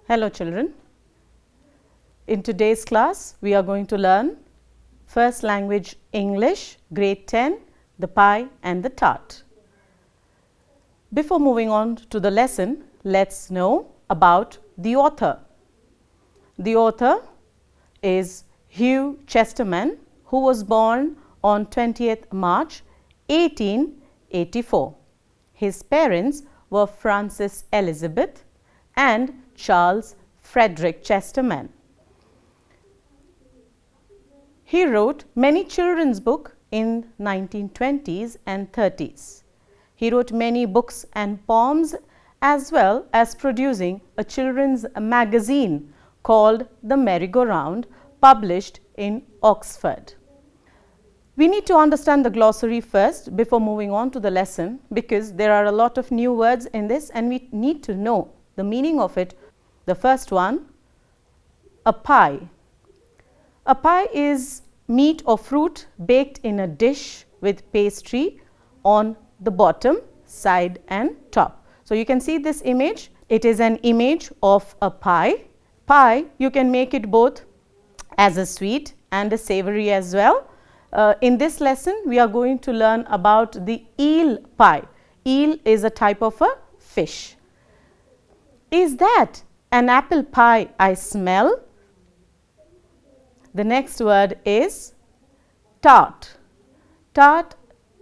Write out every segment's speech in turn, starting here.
Hello children. In today's class, we are going to learn first language English, grade 10, the pie and the tart. Before moving on to the lesson, let's know about the author. The author is Hugh Chesterton, who was born on 20th March 1884. His parents were Frances Elizabeth and Charles Frederick Chesterton. He wrote many children's books in 1920s and 30s. He wrote many books and poems as well as producing a children's magazine called The Merry-Go-Round, published in Oxford. We need to understand the glossary first before moving on to the lesson, because there are a lot of new words in this and we need to know the meaning of it. The first one, a pie. A pie is meat or fruit baked in a dish with pastry on the bottom, side and top. So you can see this image. It is an image of a pie. Pie, you can make it both as a sweet and a savory as well. In this lesson, we are going to learn about the eel pie. Eel is a type of a fish. Is that an apple pie I smell? The next word is tart. Tart,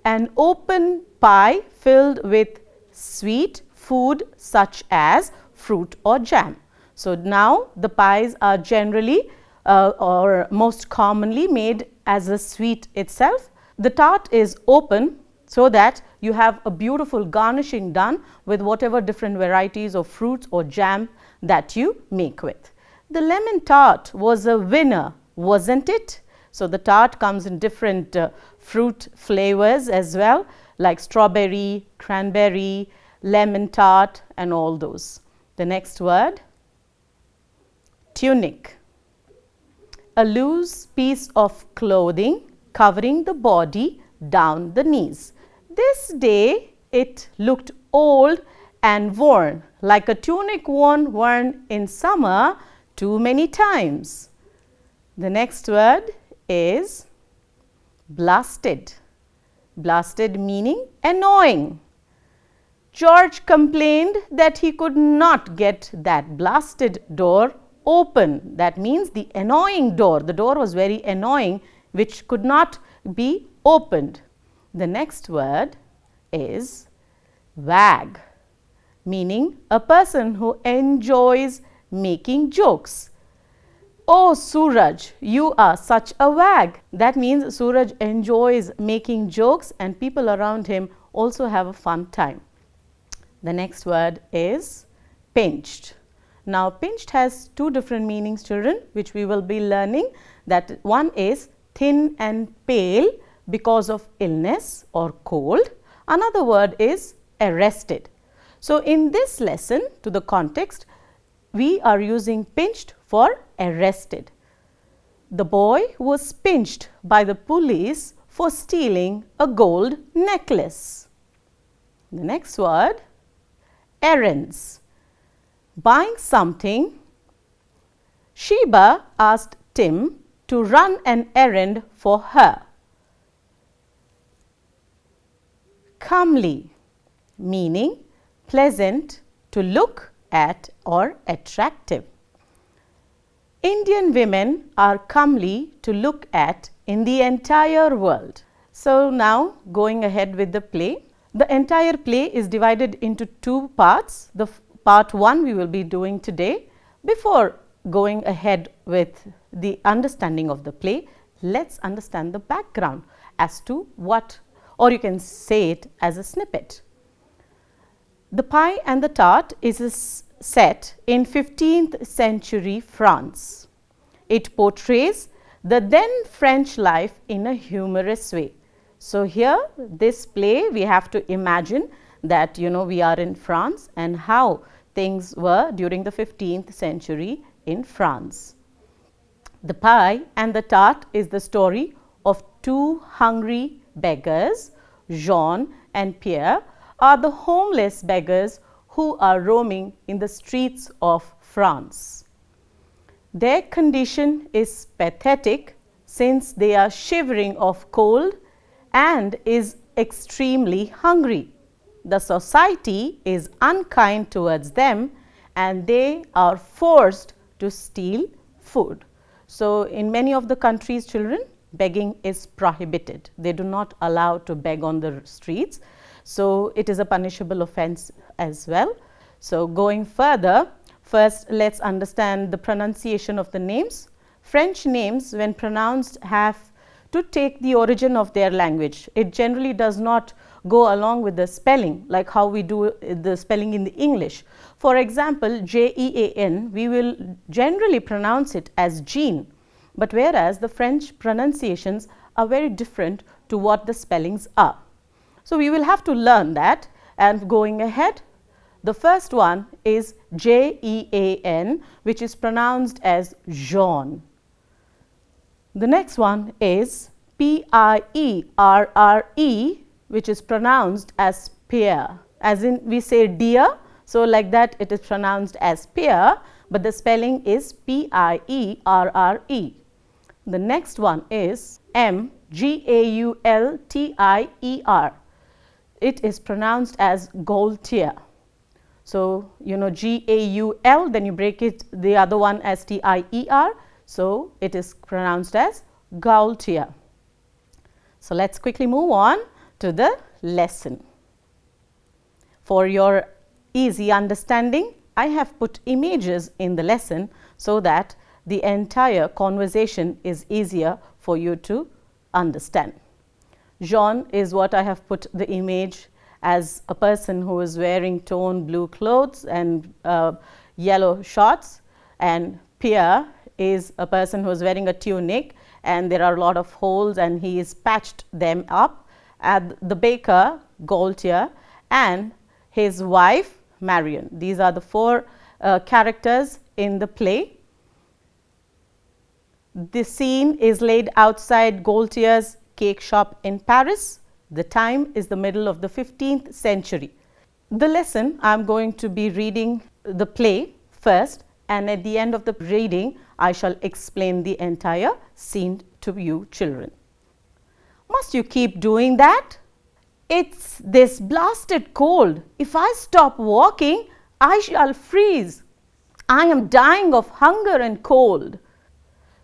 an open pie filled with sweet food such as fruit or jam. So now the pies are generally or most commonly made as a sweet itself. The tart is open so that you have a beautiful garnishing done with whatever different varieties of fruits or jam that you make with. The lemon tart was a winner, wasn't it? So the tart comes in different fruit flavors as well, like strawberry, cranberry, lemon tart and all those. The next word, tunic. A loose piece of clothing covering the body down the knees. This day it looked old and worn, like a tunic worn in summer too many times. The next word is blasted. Blasted meaning annoying. George complained that he could not get that blasted door open. That means the annoying door. The door was very annoying, which could not be opened. The next word is wag, meaning a person who enjoys making jokes. Oh Suraj, you are such a wag. That means Suraj enjoys making jokes and people around him also have a fun time. The next word is pinched. Now pinched has two different meanings, children, which we will be learning. That one is thin and pale because of illness or cold. Another word is arrested. So in this lesson, to the context, we are using pinched for arrested. The boy was pinched by the police for stealing a gold necklace. The next word, errands. Buying something, Sheba asked Tim to run an errand for her. Comely, meaning pleasant to look at or attractive. Indian women are comely to look at in the entire world. So now going ahead with the play. The entire play is divided into two parts. The part 1 we will be doing today. Before going ahead with the understanding of the play, let's understand the background as to what, or you can say it as a snippet. The Pie and the Tart is set in 15th century France. It portrays the then French life in a humorous way. So here this play we have to imagine that we are in France and how things were during the 15th century in France. The Pie and the Tart is the story of two hungry beggars, Jean and Pierre, are the homeless beggars who are roaming in the streets of France. Their condition is pathetic since they are shivering of cold and is extremely hungry. The society is unkind towards them and they are forced to steal food. So, in many of the countries, children, begging is prohibited. They do not allow to beg on the streets. So, it is a punishable offense as well. So, going further, first let us understand the pronunciation of the names. French names, when pronounced, have to take the origin of their language. It generally does not go along with the spelling like how we do the spelling in the English. For example, Jean, we will generally pronounce it as Jean, but whereas the French pronunciations are very different to what the spellings are. So, we will have to learn that, and going ahead, the first one is Jean, which is pronounced as Jean. The next one is Pierre, which is pronounced as Pierre, as in we say deer. So, like that it is pronounced as Pierre, but the spelling is Pierre. The next one is Gaultier. It is pronounced as Gaultier. So, you know Gaul, then you break it the other one as Tier. So, it is pronounced as Gaultier. So, let us quickly move on to the lesson. For your easy understanding, I have put images in the lesson so that the entire conversation is easier for you to understand. Jean is what I have put the image as a person who is wearing toned blue clothes and yellow shorts, and Pierre is a person who is wearing a tunic and there are a lot of holes and he is patched them up. And the baker, Gaultier, and his wife, Marion. These are the four characters in the play. The scene is laid outside Gaultier's cake shop in Paris. The time is the middle of the 15th century. The lesson, I am going to be reading the play first, and at the end of the reading, I shall explain the entire scene to you children. Must you keep doing that? It's this blasted cold. If I stop walking, I shall freeze. I am dying of hunger and cold.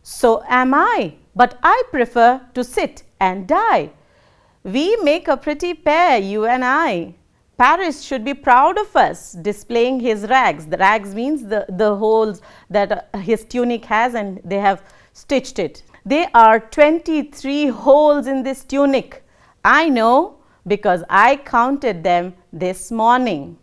So am I, but I prefer to sit and die. We make a pretty pair, you and I. Paris should be proud of us, displaying his rags. The rags means the holes that his tunic has, and they have stitched it. There are 23 holes in this tunic. I know, because I counted them this morning.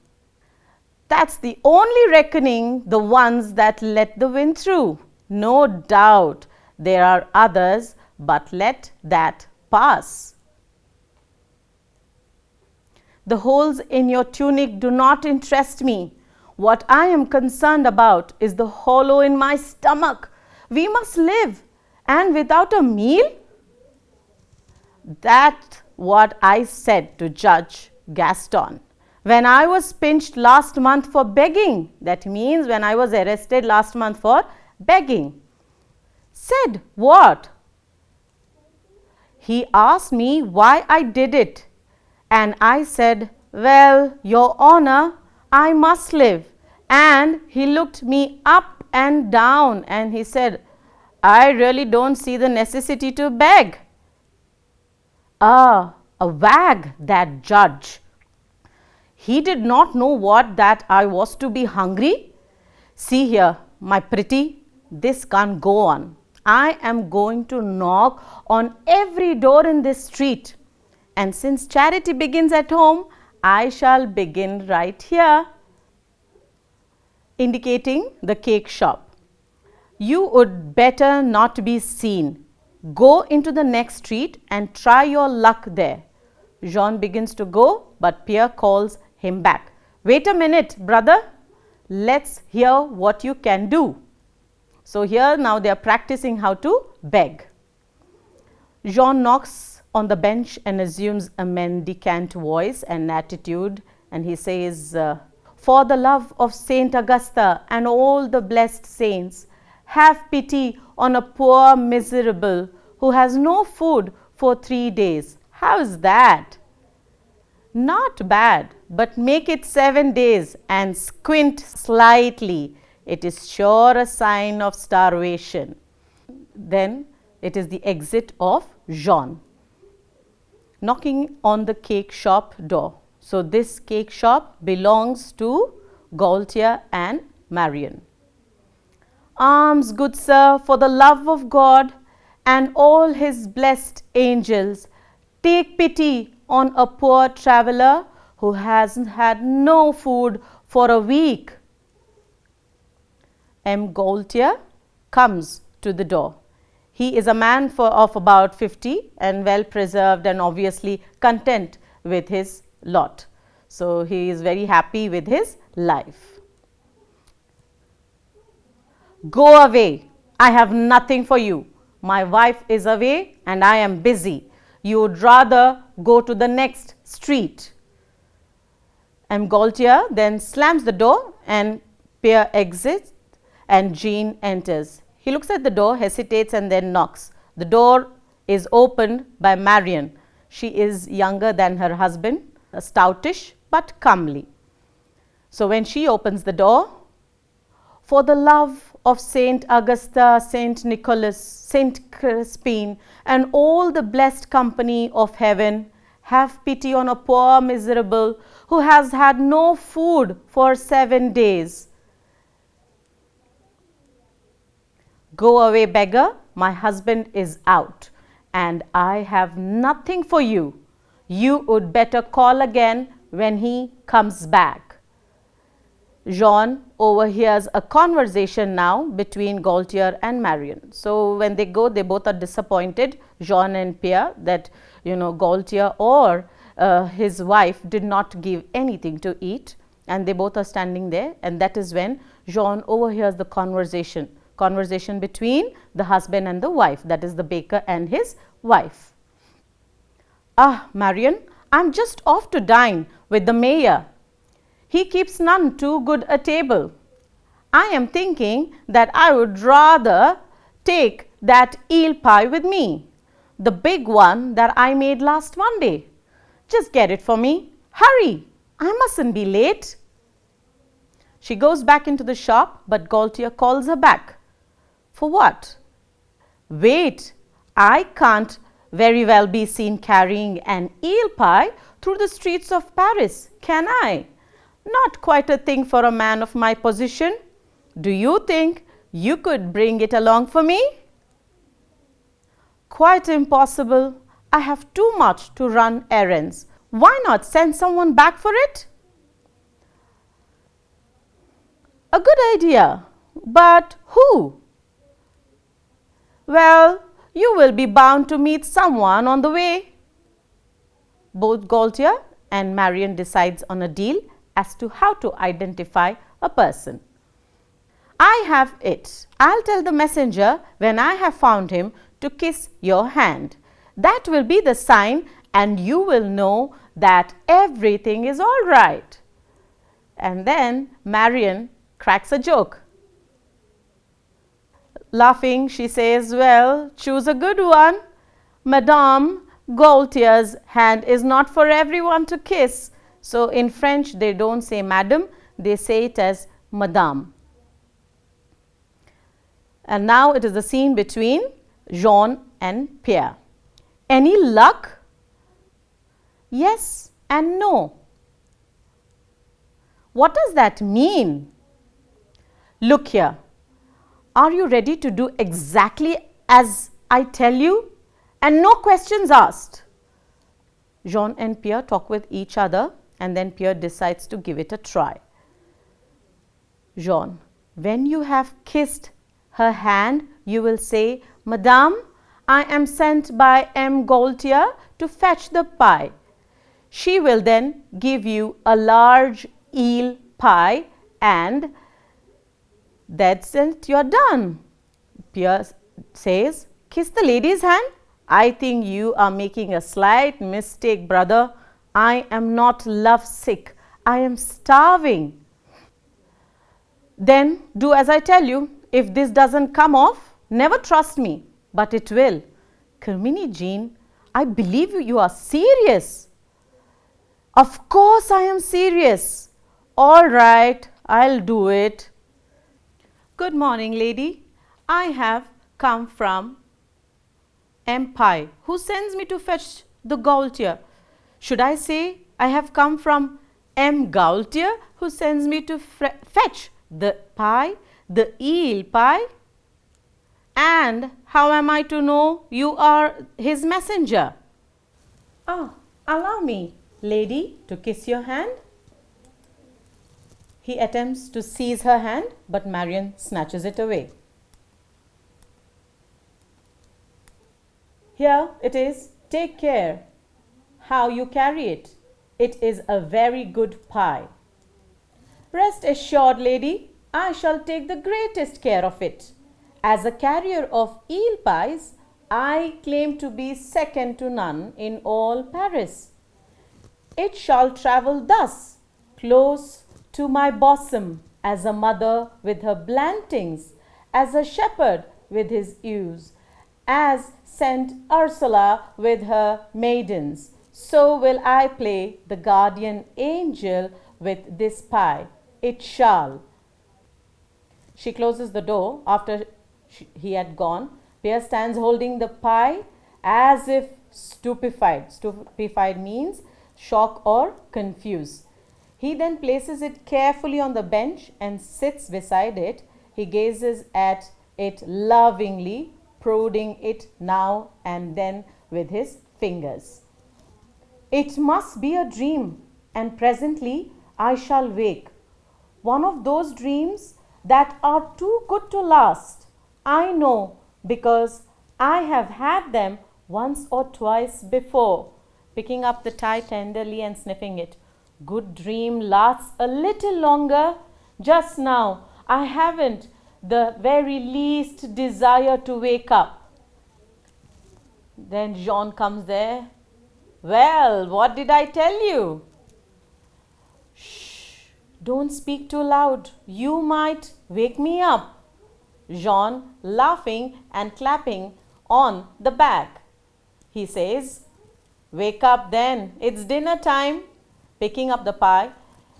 That's the only reckoning, the ones that let the wind through. No doubt there are others, but let that pass. The holes in your tunic do not interest me. What I am concerned about is the hollow in my stomach. We must live, and without a meal? That's what I said to Judge Gaston when I was pinched last month for begging. That means when I was arrested last month for begging. Said what? He asked me why I did it, and I said, well, Your Honor, I must live. And he looked me up and down and he said, I really don't see the necessity to beg. A wag, that judge. He did not know what that I was to be hungry. See here, my pretty, this can't go on. I am going to knock on every door in this street. And since charity begins at home, I shall begin right here, indicating the cake shop. You would better not be seen. Go into the next street and try your luck there. Jean begins to go, but Pierre calls him back. Wait a minute, brother. Let's hear what you can do. So here now they are practicing how to beg. Jean knocks on the bench and assumes a mendicant voice and attitude, and he says, For the love of Saint Augusta and all the blessed saints, have pity on a poor miserable who has no food for 3 days. How's that? Not bad, but make it 7 days and squint slightly. It is sure a sign of starvation. Then it is the exit of Jean, knocking on the cake shop door. So this cake shop belongs to Gaultier and Marion. Alms, good sir, for the love of God and all his blessed angels, take pity on a poor traveller who has had no food for a week. M. Gaultier comes to the door. He is a man of about 50 and well preserved and obviously content with his lot. So he is very happy with his life. Go away. I have nothing for you. My wife is away and I am busy. You would rather go to the next street. M. Gaultier then slams the door and Pierre exits and Jean enters. He looks at the door, hesitates and then knocks. The door is opened by Marion. She is younger than her husband, stoutish but comely. So when she opens the door, for the love of Saint Augusta, Saint Nicholas, Saint Crispin and all the blessed company of heaven, have pity on a poor miserable who has had no food for 7 days. Go away, beggar, my husband is out and I have nothing for you. You would better call again when he comes back. Jean overhears a conversation now between Gaultier and Marion. So when they go, they both are disappointed, Jean and Pierre, that Gaultier or his wife did not give anything to eat, and they both are standing there, and that is when Jean overhears the conversation between the husband and the wife, that is the baker and his wife. Ah, Marion, I'm just off to dine with the mayor. He keeps none too good a table. I am thinking that I would rather take that eel pie with me, the big one that I made last Monday. Just get it for me. Hurry, I mustn't be late. She goes back into the shop, but Gaultier calls her back. For what? Wait, I can't very well be seen carrying an eel pie through the streets of Paris, can I? Not quite a thing for a man of my position. Do you think you could bring it along for me? Quite impossible. I have too much to run errands. Why not send someone back for it? A good idea, but who? Well, you will be bound to meet someone on the way. Both Gaultier and Marion decides on a deal as to how to identify a person. I have it. I'll tell the messenger when I have found him to kiss your hand. That will be the sign and you will know that everything is all right. And then Marion cracks a joke. Laughing, she says, well, choose a good one. Madame Gaultier's hand is not for everyone to kiss. So in French, they don't say madame, they say it as madame. And now it is the scene between Jean and Pierre. Any luck? Yes and no. What does that mean? Look here. Are you ready to do exactly as I tell you? And no questions asked. Jean and Pierre talk with each other and then Pierre decides to give it a try. Jean, when you have kissed her hand, you will say, Madame, I am sent by M. Gaultier to fetch the pie. She will then give you a large eel pie and that's it, you're done. Pierre says, kiss the lady's hand? I think you are making a slight mistake, brother. I am not lovesick. I am starving. Then do as I tell you. If this doesn't come off, never trust me, but it will. Carmini Jean, I believe you are serious. Of course I am serious. All right, I'll do it. Good morning, lady. I have come from Empire. Who sends me to fetch the Gaultier? Should I say I have come from M. Gaultier, who sends me to fetch the pie, the eel pie? And how am I to know you are his messenger? Ah, allow me, lady, to kiss your hand. He attempts to seize her hand, but Marion snatches it away. Here it is. Take care how you carry it. It is a very good pie. Rest assured, lady, I shall take the greatest care of it. As a carrier of eel pies, I claim to be second to none in all Paris. It shall travel thus, close to my bosom, as a mother with her blantings, as a shepherd with his ewes, as Saint Ursula with her maidens. So will I play the guardian angel with this pie. It shall. She closes the door after he had gone. Pierre stands holding the pie as if stupefied. Stupefied means shocked or confused. He then places it carefully on the bench and sits beside it. He gazes at it lovingly, prodding it now and then with his fingers. It must be a dream, and presently I shall wake. One of those dreams that are too good to last. I know, because I have had them once or twice before. Picking up the tie tenderly and sniffing it. Good dream lasts a little longer. Just now I haven't the very least desire to wake up. Then Jean comes there. Well, what did I tell you? Shh, don't speak too loud. You might wake me up. Jean laughing and clapping on the back. He says, wake up then, it's dinner time. Picking up the pie,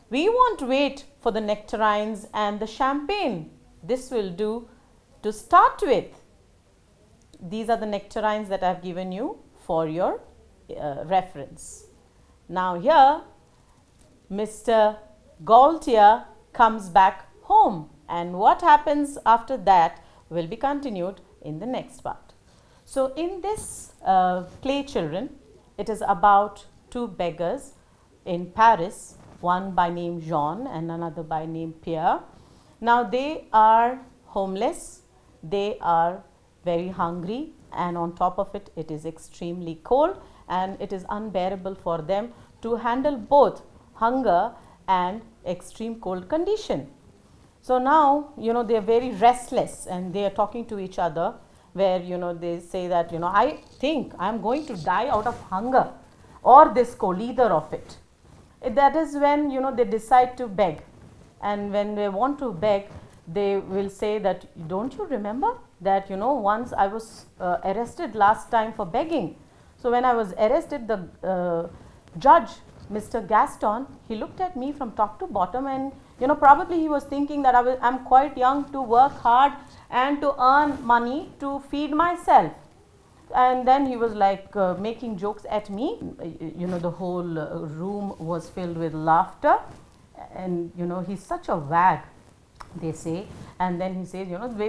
we won't wait for the nectarines and the champagne. This will do to start with. These are the nectarines that I have given you for your reference. Now here, Mr. Gaultier comes back home, and what happens after that will be continued in the next part. So in this play, children, it is about two beggars in Paris, one by name Jean and another by name Pierre. Now they are homeless, they are very hungry, and on top of it, it is extremely cold, and it is unbearable for them to handle both hunger and extreme cold condition. So now, they are very restless and they are talking to each other, where, they say that, I think I am going to die out of hunger or this cold, either of it. That is when, they decide to beg. And when they want to beg, they will say that, don't you remember that, once I was arrested last time for begging. So when I was arrested, the judge, Mr. Gaston, he looked at me from top to bottom, and probably he was thinking that I'm quite young to work hard and to earn money to feed myself. And then he was like making jokes at me. The whole room was filled with laughter, and he's such a wag, they say. And then he says,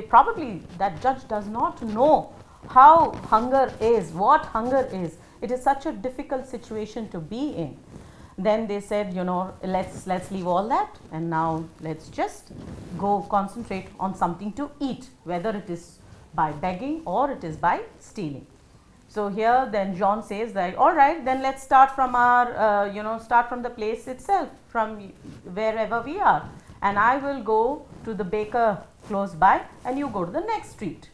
probably that judge does not know how hunger is, what hunger is. It is such a difficult situation to be in. Then they said, let's leave all that, and now let's just go concentrate on something to eat, whether it is by begging or it is by stealing. So here then Jean says that, all right, then let's start from our, start from the place itself, from wherever we are, and I will go to the baker close by and you go to the next street.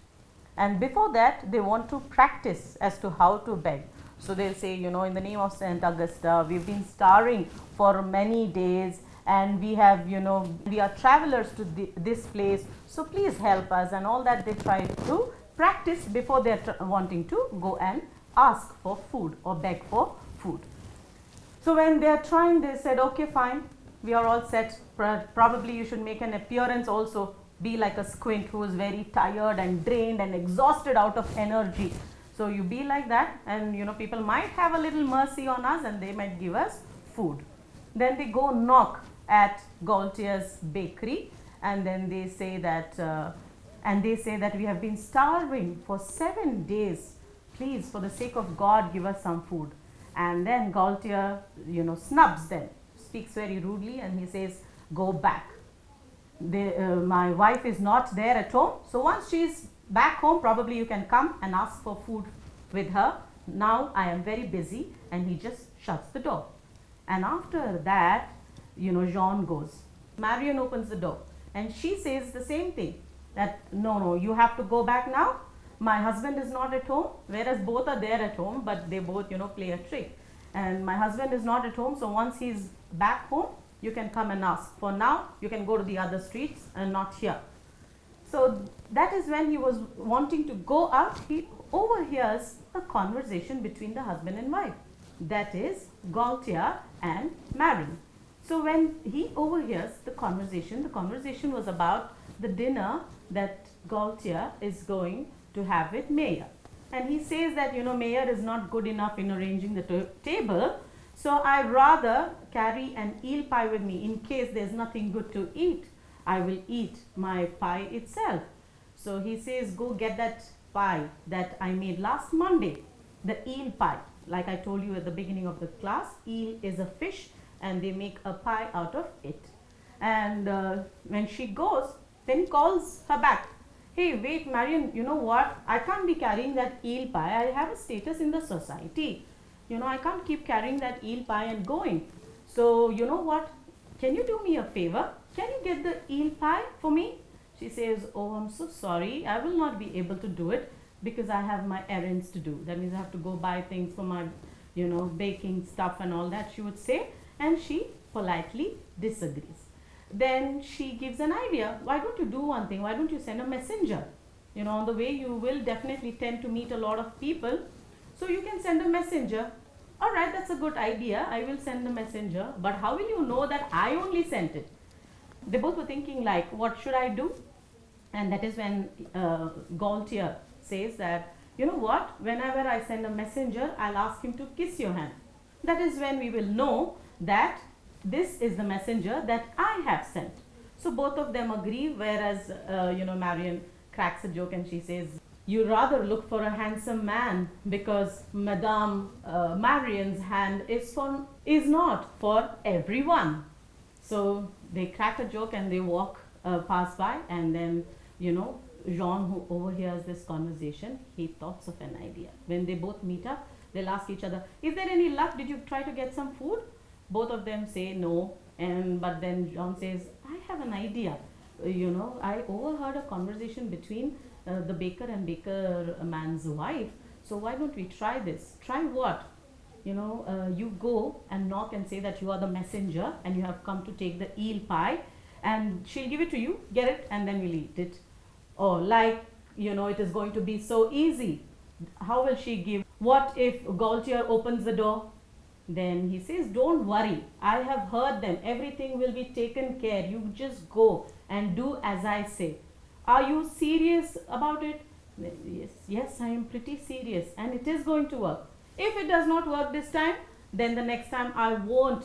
And before that, they want to practice as to how to beg. So they'll say, in the name of Saint Augusta, we've been starving for many days, and we have, we are travelers to this place, so please help us, and all that they try to practice before they are wanting to go and ask for food or beg for food. So when they are trying, they said, okay, fine, we are all set. Probably you should make an appearance also, be like a squint who is very tired and drained and exhausted out of energy. So you be like that, and people might have a little mercy on us and they might give us food. Then they go knock at Gaultier's bakery, and then they say that we have been starving for 7 days. Please, for the sake of God, give us some food. And then Gaultier, snubs them, speaks very rudely, and he says, go back. My wife is not there at home, so once she is back home, probably you can come and ask for food with her. Now I am very busy, and he just shuts the door. And after that, Jean goes. Marion opens the door, and she says the same thing, that no, you have to go back now. My husband is not at home, whereas both are there at home, but they both, play a trick. And my husband is not at home, so once he's back home, you can come and ask. For now, you can go to the other streets and not here. So that is when he was wanting to go out, he overhears a conversation between the husband and wife. That is Gaultier and Marion. So when he overhears the conversation was about the dinner that Gaultier is going to have with Mayer. And he says that, Mayer is not good enough in arranging the table, so I rather carry an eel pie with me in case there's nothing good to eat. I will eat my pie itself. So he says, go get that pie that I made last Monday, the eel pie. Like I told you at the beginning of the class, eel is a fish and they make a pie out of it. And when she goes, then he calls her back. Hey, wait, Marion, you know what? I can't be carrying that eel pie. I have a status in the society. I can't keep carrying that eel pie and going. So, you know what? Can you do me a favor? Can you get the eel pie for me? She says, oh, I'm so sorry. I will not be able to do it because I have my errands to do. That means I have to go buy things for my, baking stuff and all that, she would say. And she politely disagrees. Then she gives an idea. Why don't you do one thing? Why don't you send a messenger? On the way you will definitely tend to meet a lot of people. So you can send a messenger. All right, that's a good idea. I will send the messenger. But how will you know that I only sent it? They both were thinking like, what should I do? And that is when Gaultier says that, you know what? Whenever I send a messenger, I'll ask him to kiss your hand. That is when we will know that this is the messenger that I have sent. So both of them agree, whereas, Marion cracks a joke and she says, you rather look for a handsome man because Madame Marion's hand is not for everyone. So they crack a joke and they walk pass by, and then, Jean, who overhears this conversation, he thoughts of an idea. When they both meet up, they'll ask each other, is there any luck? Did you try to get some food? Both of them say no, but then Jean says, I have an idea. I overheard a conversation between the baker and baker man's wife. So why don't we try this? Try what? You go and knock and say that you are the messenger and you have come to take the eel pie, and she'll give it to you, get it, and then we'll eat it. Or it is going to be so easy. How will she give? What if Gaultier opens the door? Then he says, don't worry, I have heard them. Everything will be taken care. You just go and do as I say. Are you serious about it? Yes, I am pretty serious, and it is going to work. If it does not work this time, then the next time I won't,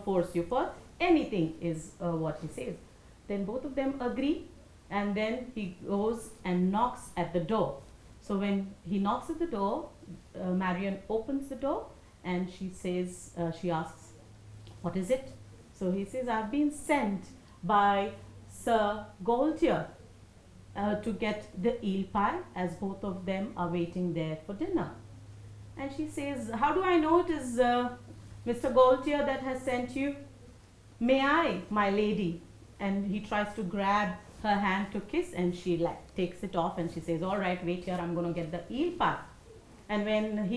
force you for anything, is what he says. Then both of them agree, and then he goes and knocks at the door. So when he knocks at the door, Marion opens the door, and she says, she asks, what is it? So he says, I've been sent by Sir Gaultier to get the eel pie, as both of them are waiting there for dinner. And she says, how do I know it is Mr. Gaultier that has sent you? May I, my lady? And he tries to grab her hand to kiss, and she takes it off, and she says, all right, wait here, I'm going to get the eel pie. And when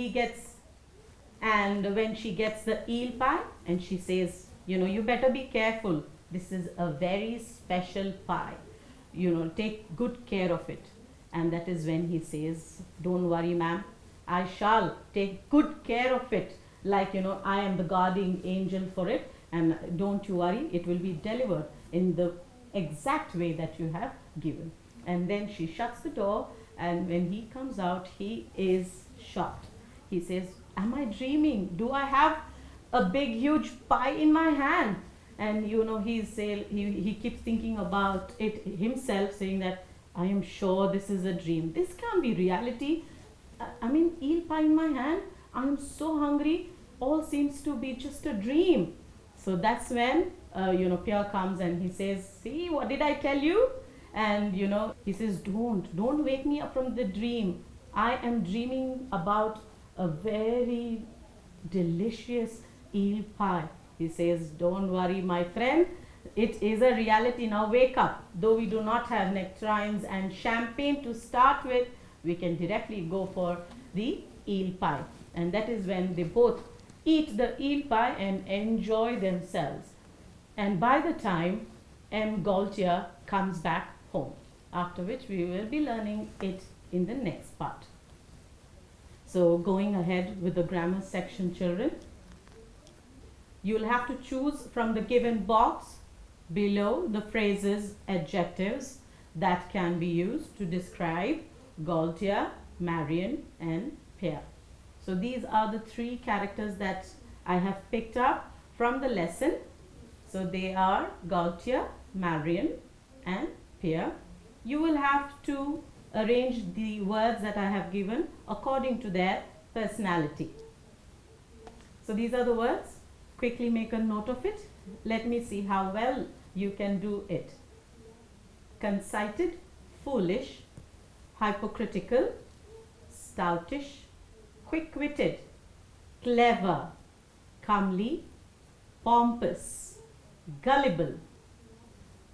she gets the eel pie, and she says, you better be careful. This is a very special pie. Take good care of it. And that is when he says, don't worry, ma'am, I shall take good care of it. Like, I am the guardian angel for it, and don't you worry, it will be delivered in the exact way that you have given. And then she shuts the door, and when he comes out, he is shocked. He says, am I dreaming? Do I have a big huge pie in my hand? And he keeps thinking about it himself, saying that I am sure this is a dream. This can't be reality. Eel pie in my hand. I am so hungry. All seems to be just a dream. So that's when Pierre comes and he says, see, what did I tell you? And he says, don't wake me up from the dream. I am dreaming about a very delicious eel pie. He says, don't worry, my friend, it is a reality. Now wake up. Though we do not have nectarines and champagne to start with, we can directly go for the eel pie. And that is when they both eat the eel pie and enjoy themselves. And by the time M. Gaultier comes back home, after which we will be learning it in the next part. So going ahead with the grammar section, children, you will have to choose from the given box below the phrases, adjectives that can be used to describe Gaultier, Marion and Pierre. So these are the three characters that I have picked up from the lesson. So they are Gaultier, Marion and Pierre. You will have to arrange the words that I have given according to their personality. So these are the words. Quickly make a note of it. Let me see how well you can do it. Conceited, foolish, hypocritical, stoutish, quick-witted, clever, comely, pompous, gullible,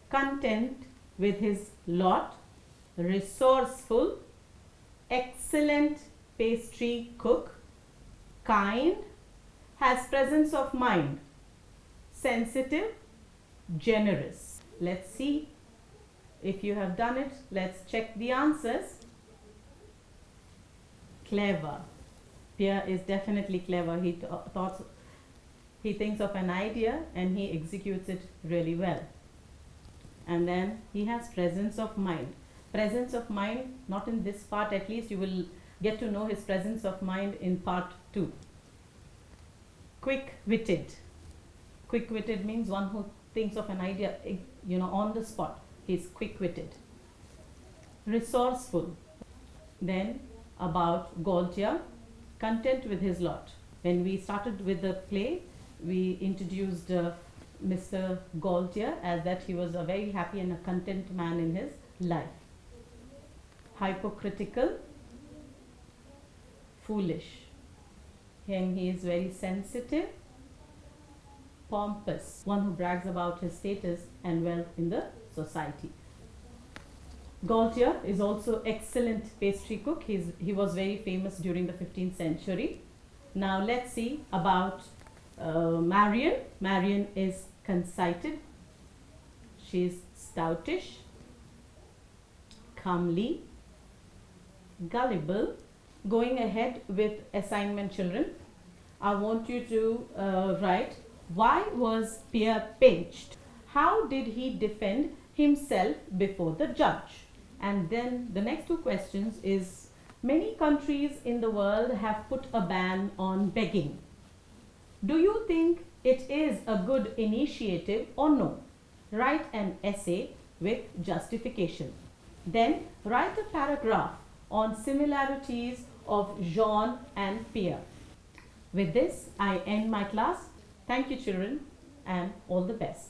content with his lot, resourceful, excellent pastry cook, kind, has presence of mind, sensitive, generous. Let's see if you have done it. Let's check the answers. Clever. Pierre is definitely clever. He thinks of an idea and he executes it really well. And then he has presence of mind. Presence of mind, not in this part, at least you will get to know his presence of mind in part 2. Quick-witted. Quick-witted means one who thinks of an idea, on the spot. He's quick-witted. Resourceful. Then about Gaultier, content with his lot. When we started with the play, we introduced Mr. Gaultier as that he was a very happy and a content man in his life. Hypocritical, foolish. And he is very sensitive, pompous, one who brags about his status and wealth in the society. Gaultier is also excellent pastry cook. He was very famous during the 15th century. Now let's see about Marion. Marion is conceited. She is stoutish, comely, gullible. Going ahead with assignment, children, I want you to write, why was Pierre pinched? How did he defend himself before the judge? And then the next two questions is, many countries in the world have put a ban on begging. Do you think it is a good initiative or no? Write an essay with justification. Then write a paragraph on similarities of Jean and Pierre. With this, I end my class. Thank you, children, and all the best.